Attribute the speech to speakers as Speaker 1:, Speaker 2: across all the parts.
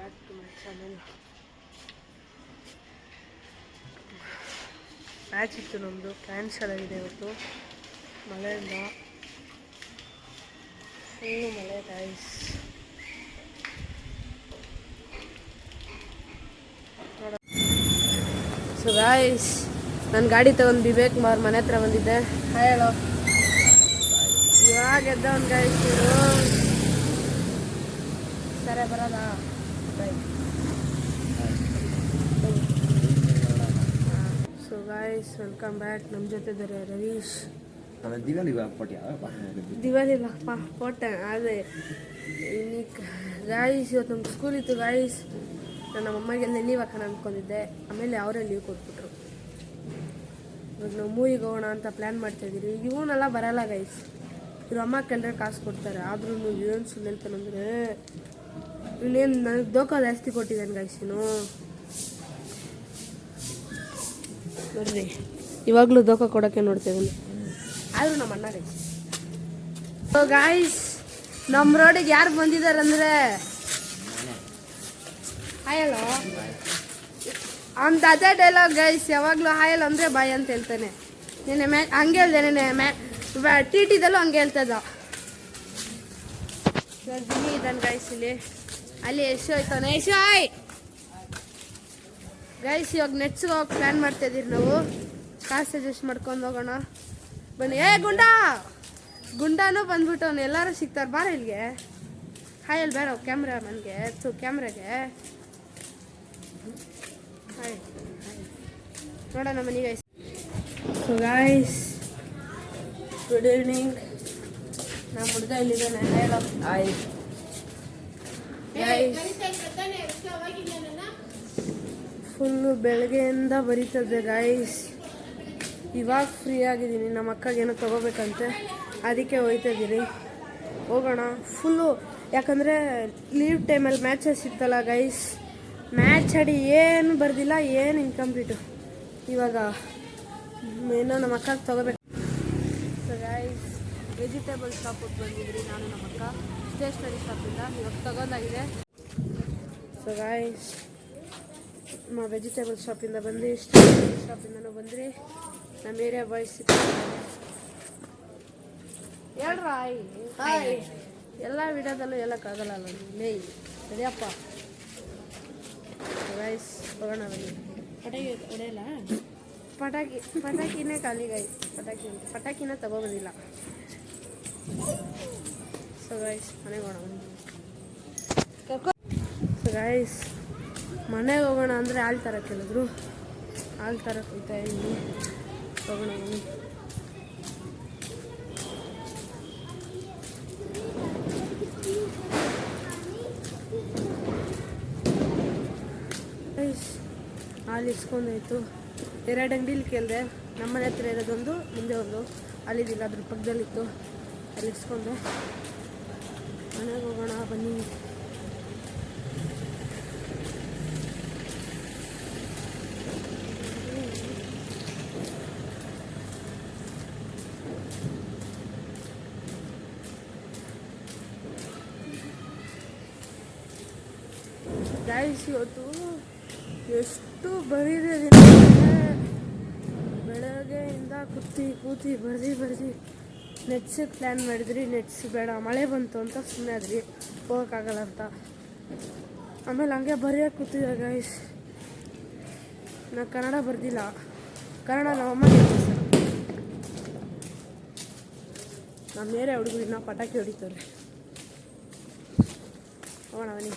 Speaker 1: Back to my channel. Match ಇತ್ತು ನಮ್ಮದು, cancel ಆಗಿದೆ ಇವತ್ತು ಮಳೆಯಿಂದ. ಫುಲ್ಲು ಮಳೆ ಗೈಸ್. ಸೊ ಗೈಸ್, ನನ್ನ ಗಾಡಿ ತಗೊಂಡು ವಿವೇಕ್ ಕುಮಾರ್ ಮನೆ ಹತ್ರ ಬಂದಿದ್ದೆ. ಹೇಳೋ ಇವಾಗ ಎದ್ದವನ್ ಗೈಸ್. ಸರಿ ಬರೋದಾ? So guys, welcome back. ನಮ್ಮ ಜೊತೆ ಇದ್ದಾರೆ ರವೀಶ್. ದಿವಾಲಿ ಪೋಟೆ ಅದೇ ಗಾಯ್ಸ್. ಇವತ್ತು ನಮ್ಗೆ ಸ್ಕೂಲ್ ಇತ್ತು ಗಾಯ್ಸ್. ನಾನು ನಮ್ಮಮ್ಮಗೆ ಲೀವ್ ಹಾಕೋಣ ಅಂದ್ಕೊಂಡಿದ್ದೆ, ಆಮೇಲೆ ಅವರೇ ಲೀವ್ ಕೊಟ್ಬಿಟ್ರು. ಇವಾಗ ನಾವು ಮೂವಿಗೆ ಹೋಗೋಣ ಅಂತ ಪ್ಲ್ಯಾನ್ ಮಾಡ್ತಾಯಿದ್ದೀರಿ. ಇವನೆಲ್ಲ ಬರಲ್ಲ ಗೈಸ್, ಇವ್ರ ಅಮ್ಮ ಕೆಲ್ರೆ ಕಾಸು ಕೊಡ್ತಾರೆ. ಆದ್ರೂ ಏನು ಸುಳ್ಳು ಹೇಳ್ತಾನಂದರೆ ಇವನೇನು ನನಗೆ ದೋಖ ಜಾಸ್ತಿ ಕೊಟ್ಟಿದ್ದಾನೆ ಗೈಸ್. ನೋಡ್ರಿ, ಇವಾಗಲೂ ದೋಖ ಕೊಡೋಕ್ಕೆ ನೋಡ್ತೇವೆ. ಆದರೂ ನಮ್ಮ ಅಣ್ಣ ಗೈಸ್. ಗಾಯ್ಸ್, ನಮ್ಮ ರೋಡಿಗೆ ಯಾರು ಬಂದಿದ್ದಾರೆ ಅಂದರೆ ಹಾಯಲ್ಲೋ ಅಂತ ಅದೇ ಡೈಲಾಗ್ ಗೈಸ್. ಯಾವಾಗಲೂ ಹಾಯಲ್ ಅಂದರೆ ಬಾಯ್ ಅಂತ ಹೇಳ್ತಾನೆ. ನೆನೆ ಹಂಗೆ ಹೇಳ್ದೆ, ನೆನೆ ಟಿ ಟಿದಲ್ಲೂ ಹಂಗೆ ಹೇಳ್ತದ. ಜಿಮ್ಮಿ ಇದ್ದಾನೆ ಗೈಸ್ ಇಲ್ಲಿ. ಅಲ್ಲಿ ಯಶು ಆಯ್ತಾನೆ. ಯಶು ಆಯ್ ಗೈಸ್, ಇವಾಗ ನೆಟ್ಸ್ಗೆ ಹೋಗಿ ಪ್ಲ್ಯಾನ್ ಮಾಡ್ತಾಯಿದ್ದೀರಿ ನಾವು. ಕಾಸು ಅಡ್ಜಸ್ಟ್ ಮಾಡ್ಕೊಂಡು ಹೋಗೋಣ ಬನ್ನಿ. ಗುಂಡಾನು ಬಂದ್ಬಿಟ್ಟು ಎಲ್ಲರೂ ಸಿಗ್ತಾರೆ. ಬಾರ ಇಲ್ಲಿಗೆ. ಹಾಯ್ ಬೇಡ ಕ್ಯಾಮ್ರಾ ನನಗೆ ಕ್ಯಾಮ್ರಾಗೆ ಹಾಯ್ ನೋಡೋಣ ಮನೆ guys. So guys, good evening. ನಮ್ಮ ಹುಡುಗ ಇಲ್ಲಿದ್ದಾನೆ. ಹೇಳೋ ಹಾಯ್ ಗೈಸ್. ಫುಲ್ಲು ಬೆಳಗ್ಗೆಯಿಂದ ಬರೀತದೆ ಗಾಯ್ಸ್. ಇವಾಗ ಫ್ರೀ ಆಗಿದ್ದೀನಿ. ನಮ್ಮ ಅಕ್ಕಗೇನೋ ತೊಗೋಬೇಕಂತೆ, ಅದಕ್ಕೆ ಹೋಗ್ತಾಯಿದ್ದೀರಿ. ಹೋಗೋಣ ಫುಲ್ಲು. ಯಾಕಂದರೆ ಲೀವ್ ಟೈಮಲ್ಲಿ ಮ್ಯಾಚಸ್ ಇತ್ತಲ್ಲ ಗೈಸ್. ಮ್ಯಾಚ್ ಆಡಿ ಏನು ಬರ್ದಿಲ್ಲ, ಏನು ಇನ್ಕಂಪ್ಲೀಟು. ಇವಾಗ ಏನೋ ನಮ್ಮ ಅಕ್ಕಗೆ ತೊಗೋಬೇಕು. ಸೊ ಗೈಸ್, ವೆಜಿಟೇಬಲ್ ಶಾಪಿಗೆ ಬಂದಿದ್ರಿ ನಾನು ನಮ್ಮ ಅಕ್ಕ. ಸ್ಟೇಷ್ನರಿ ಶಾಪಿಂದ ಇವಾಗ ತಗೊಂಡಾಗಿದೆ. ಸೊ ಗೈಸ್, ವೆಜಿಟೇಬಲ್ ಶಾಪಿಂದ ಬಂದು ಸ್ಟೇಷ್ನರಿ ಶಾಪಿಂದನೂ ಬಂದ್ರಿ. ನಮ್ಮ ಏರಿಯಾ ಬಾಯ್ಸ್ ಹೇಳ್ರ ಹಾಯ್. ಎಲ್ಲ ವಿಡಿಯೋದಲ್ಲೂ ಹೇಳೋಕ್ಕಾಗಲ್ಲ ಲೇ, ಸರಿಯಪ್ಪ. ಗೈಸ್, ಹೋಗೋಣ ಬನ್ನಿ. ಪಟಾಕಿ ಹೊಡೆಯಲ್ಲ? ಪಟಾಕಿನೇ ಖಾಲಿ ಗೈಸ್. ಪಟಾಕಿನ ತಗೋಬೋದಿಲ್ಲ. ಸೊ ಗೈಸ್, ಮನೆಗೆ ಹೋಗೋಣ. ಸೊ ಗೈಸ್, ಮನೆಗೆ ಹೋಗೋಣ ಅಂದರೆ ಹಾಲು ತರಕ್ಕೆ ಹೇಳಿದ್ರು. ಹಾಲು ತರಕ್ಕೆ ಹೋಗ್ತಾ ಇದ್ದೀನಿ. ಹೋಗೋಣ ಬನ್ನಿ. ಹಾಲು ಇಸ್ಕೊಂಡಾಯ್ತು. 2 ಅಂಗಡಿಲಿ ಕೇಳಿದೆ. ನಮ್ಮನೆ ಹತ್ರ ಇರೋದೊಂದು, ಮುಂದೆ ಒಂದು. ಅಲ್ಲಿದ್ದಿಲ್ಲ, ಅದ್ರ ಪಕ್ಕದಲ್ಲಿತ್ತು. ಅಲ್ಲಿ ಇಸ್ಕೊಂಡೆ. ಮನೆಗೆ ಹೋಗೋಣ ಬನ್ನಿ. ಗೈಸ್, ಇವತ್ತು ಎಷ್ಟು ಬರೀದಿದೆ. ಬೆಳಗ್ಗೆಯಿಂದ ಕೂತಿ ಬರ್ದು ನೆಟ್ಸಿಗೆ ಪ್ಲ್ಯಾನ್ ಮಾಡಿದ್ರಿ. ನೆಟ್ಸ್ ಬೇಡ, ಮಳೆ ಬಂತು ಅಂತ ಸುಮ್ಮನೆ ಆದ್ರಿ, ಹೋಗೋಕ್ಕಾಗಲ್ಲ ಅಂತ. ಆಮೇಲೆ ಹಂಗೆ ಬರೆಯೋಕೆ ಕೂತಿದ್ದೆ ಗೈಸ್. ನಾನು ಕನ್ನಡ ಬರ್ದಿಲ್ಲ. ಕನ್ನಡ ನಮ್ಮಮ್ಮ ನಮ್ಮ ಏರಿಯಾ ಹುಡುಗರು ಇನ್ನೂ ಪಟಾಕಿ ಹೊಡಿತಾರೆ. ಹೋಗೋಣ ಬನ್ನಿ.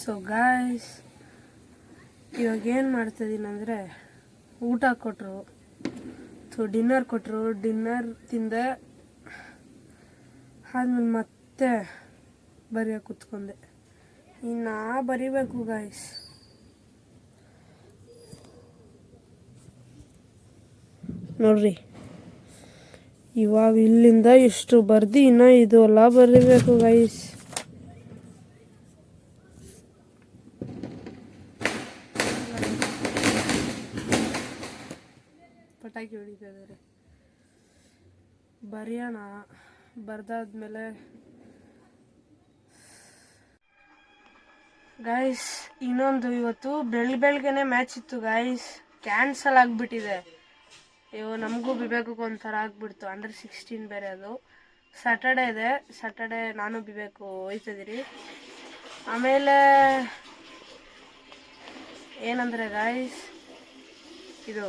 Speaker 1: ಸೊ ಗಾಯ್ಸ್, ಇವಾಗ ಏನು ಮಾಡ್ತಾಯಿದ್ದೀನಿ ಅಂದರೆ, ಊಟ ಕೊಟ್ಟರು. ಡಿನ್ನರ್ ಕೊಟ್ಟರು. ಡಿನ್ನರ್ ತಿಂದೆ. ಆದ್ಮೇಲೆ ಮತ್ತೆ ಬರೆಯೋಕೆ ಕೂತ್ಕೊಂಡೆ. ಇನ್ನು ಬರಿಬೇಕು ಗಾಯ್ಸ್. ನೋಡ್ರಿ, ಇವಾಗ ಇಲ್ಲಿಂದ ಇಷ್ಟು ಬರ್ದು ಇನ್ನೂ ಇದು ಎಲ್ಲ ಬರೀಬೇಕು ಗೈಸ್. ಪಟಾಕಿ ಹೊಡಿತಾ ಇದ್ದಾರೆ. ಬರೆಯೋಣ ಬರ್ದಾದ್ಮೇಲೆ ಗಾಯ್ಸ್ ಇನ್ನೊಂದು ಇವತ್ತು ಬೆಳಗ್ಗೆನೆ ಮ್ಯಾಚ್ ಇತ್ತು ಗಾಯ್ಸ್, ಕ್ಯಾನ್ಸಲ್ ಆಗಿಬಿಟ್ಟಿದೆ. ಅಯ್ಯೋ ನಮಗೂ ಬಿಬೇಕೂ ಒಂಥರ ಆಗ್ಬಿಡ್ತು. ಅಂಡರ್-16 ಬೇರೆ ಅದು. ಸ್ಯಾಟರ್ಡೇ ಇದೆ, ಸ್ಯಾಟರ್ಡೇ ನಾನು ಬಿಬೇಕು ಹೋಯ್ತಿದ್ದೀರಿ. ಆಮೇಲೆ ಏನಂದರೆ ಗಾಯ್ಸ್, ಇದು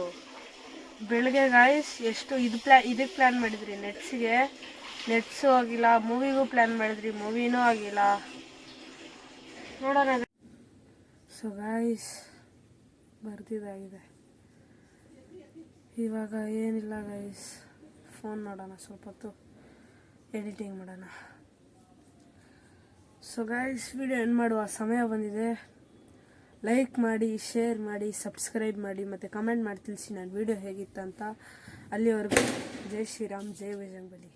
Speaker 1: ಬೆಳಗ್ಗೆ ಗಾಯ್ಸ್ ಎಷ್ಟು ಇದಕ್ಕೆ ಪ್ಲ್ಯಾನ್ ಮಾಡಿದ್ರಿ, ನೆಟ್ಸು ಆಗಿಲ್ಲ. ಮೂವಿಗೂ ಪ್ಲ್ಯಾನ್ ಮಾಡಿದ್ರಿ, ಮೂವಿನೂ ಆಗಿಲ್ಲ. ನೋಡೋಣ. ಸೊ ಗಾಯ್ಸ್ ಬರ್ದಿದ್ದಾಗಿದೆ. ಇವಾಗ ಏನಿಲ್ಲ ಗೈಸ್, ಫೋನ್ ನೋಡೋಣ, ಸ್ವಲ್ಪ ಹೊತ್ತು ಎಡಿಟಿಂಗ್ ಮಾಡೋಣ. ಸೊ ಗೈಸ್ ವಿಡಿಯೋ ಎಂಡ್ ಮಾಡುವ ಸಮಯ ಬಂದಿದೆ. ಲೈಕ್ ಮಾಡಿ, ಶೇರ್ ಮಾಡಿ, ಸಬ್ಸ್ಕ್ರೈಬ್ ಮಾಡಿ ಮತ್ತು ಕಮೆಂಟ್ ಮಾಡಿ ತಿಳಿಸಿ ನನ್ನ ವಿಡಿಯೋ ಹೇಗಿತ್ತಂತ. ಅಲ್ಲಿವರೆಗೂ ಜೈ ಶ್ರೀರಾಮ್, ಜೈ ಬಜರಂಗಬಲಿ.